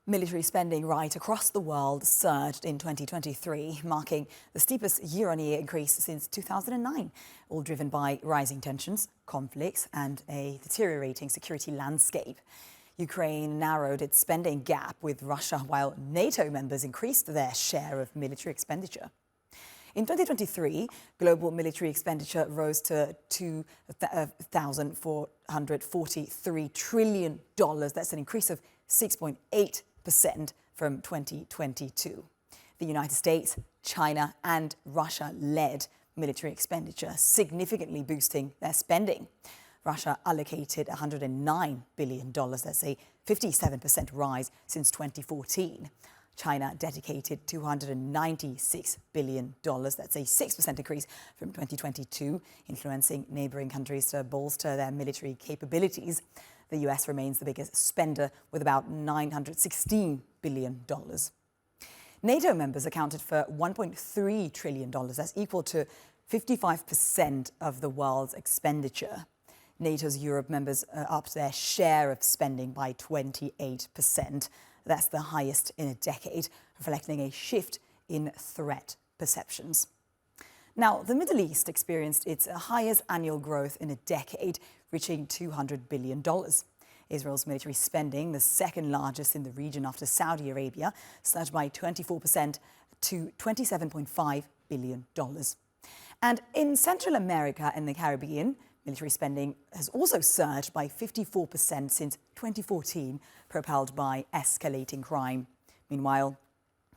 Military spending right across the world surged in 2023, marking the steepest year-on-year increase since 2009, all driven by rising tensions, conflicts, and a deteriorating security landscape. Ukraine narrowed its spending gap with Russia, while NATO members increased their share of military expenditure. In 2023, global military expenditure rose to $2,443 trillion. That's an increase of 6.8% from 2022. The United States, China, and Russia led military expenditure, significantly boosting their spending. Russia allocated $109 billion. That's a 57% rise since 2014. China dedicated $296 billion. That's a 6% increase from 2022, influencing neighboring countries to bolster their military capabilities. The US remains the biggest spender with about $916 billion. NATO members accounted for $1.3 trillion. That's equal to 55% of the world's expenditure. NATO's Europe members upped their share of spending by 28%. That's the highest in a decade, reflecting a shift in threat perceptions. Now, the Middle East experienced its highest annual growth in a decade, reaching $200 billion. Israel's military spending, the second largest in the region after Saudi Arabia, surged by 24% to $27.5 billion. And in Central America and the Caribbean, military spending has also surged by 54% since 2014, propelled by escalating crime. Meanwhile,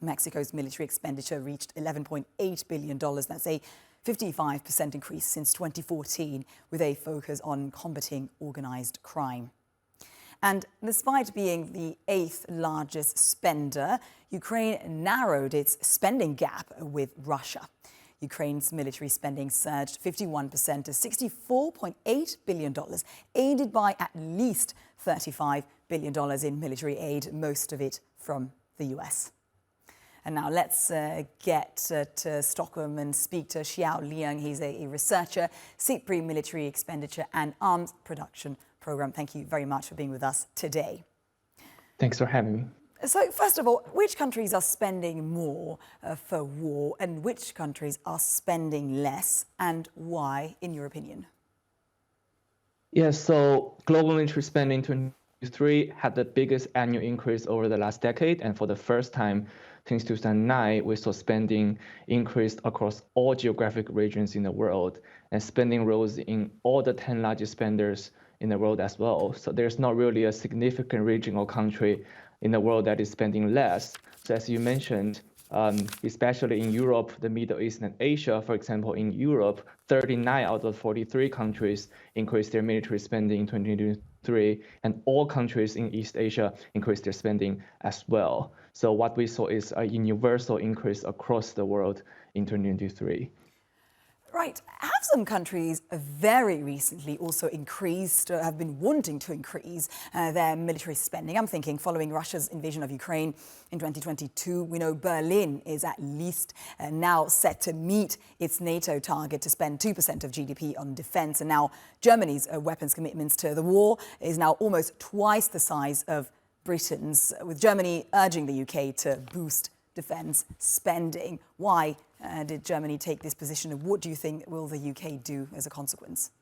Mexico's military expenditure reached $11.8 billion. That's a 55% increase since 2014, with a focus on combating organized crime. And despite being the 8th largest spender, Ukraine narrowed its spending gap with Russia. Ukraine's military spending surged 51% to $64.8 billion, aided by at least $35 billion in military aid, most of it from the US. And now let's get to Stockholm and speak to Xiao Liang. He's a researcher, SIPRI Military Expenditure and Arms Production Program. Thank you very much for being with us today. Thanks for having me. So first of all, which countries are spending more for war and which countries are spending less, and why, in your opinion? Yes, so global military spending in 2023 had the biggest annual increase over the last decade, and for the first time since 2009, we saw spending increased across all geographic regions in the world, and spending rose in all the 10 largest spenders in the world as well. So there's not really a significant region or country in the world that is spending less. So as you mentioned, especially in Europe, the Middle East, and Asia, for example, in Europe, 39 out of 43 countries increased their military spending in 2023, and all countries in East Asia increased their spending as well. So what we saw is a universal increase across the world in 2023. Right. Have some countries very recently also increased, have been wanting to increase their military spending? I'm thinking following Russia's invasion of Ukraine in 2022, we know Berlin is at least now set to meet its NATO target to spend 2% of GDP on defense. And now Germany's weapons commitments to the war is now almost twice the size of Britain's, with Germany urging the UK to boost defense spending. Why did Germany take this position, and what do you think will the UK do as a consequence?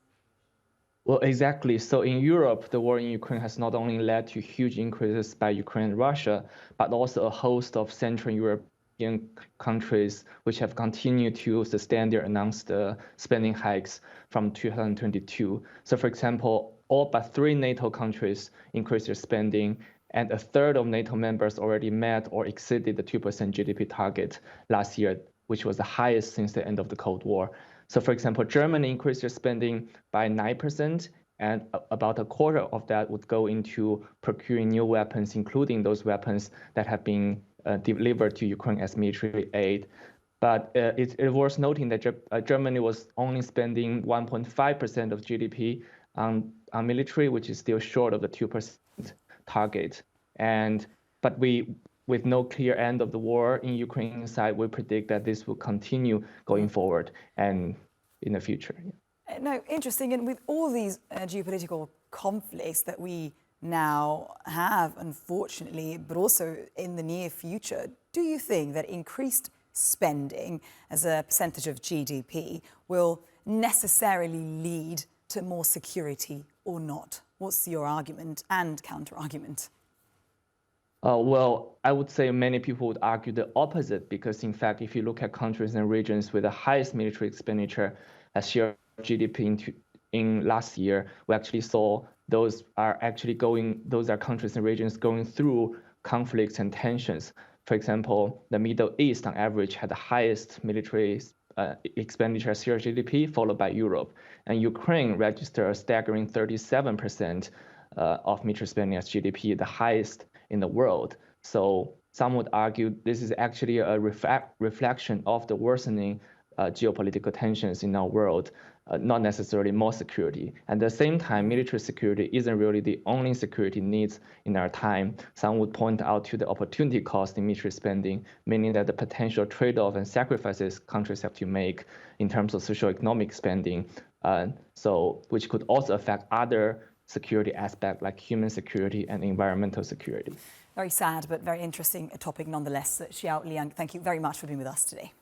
Well, exactly. So in Europe, the war in Ukraine has not only led to huge increases by Ukraine and Russia, but also a host of Central European countries which have continued to sustain their announced spending hikes from 2022. So for example, all but 3 NATO countries increased their spending, and a third of NATO members already met or exceeded the 2% GDP target last year, which was the highest since the end of the Cold War. So for example, Germany increased their spending by 9%, and about a quarter of that would go into procuring new weapons, including those weapons that have been delivered to Ukraine as military aid. But it's worth noting that Germany was only spending 1.5% of GDP on military, which is still short of the 2% target. But with no clear end of the war in Ukraine side, we predict that this will continue going forward and in the future. No, interesting. And with all these geopolitical conflicts that we now have, unfortunately, but also in the near future. Do you think that increased spending as a percentage of GDP will necessarily lead to more security or not? What's your argument and counter-argument? Well, I would say many people would argue the opposite because, in fact, if you look at countries and regions with the highest military expenditure as share of GDP in last year, we actually saw those are countries and regions going through conflicts and tensions. For example, the Middle East on average had the highest military expenditure as share of GDP, followed by Europe. And Ukraine registered a staggering 37% of military spending as GDP, the highest in the world. So some would argue this is actually a reflection of the worsening geopolitical tensions in our world, not necessarily more security. At the same time, military security isn't really the only security needs in our time. Some would point out to the opportunity cost in military spending, meaning that the potential trade-off and sacrifices countries have to make in terms of socio-economic spending, which could also affect other security aspects like human security and environmental security. Very sad, but very interesting topic nonetheless. Xiao Liang, thank you very much for being with us today.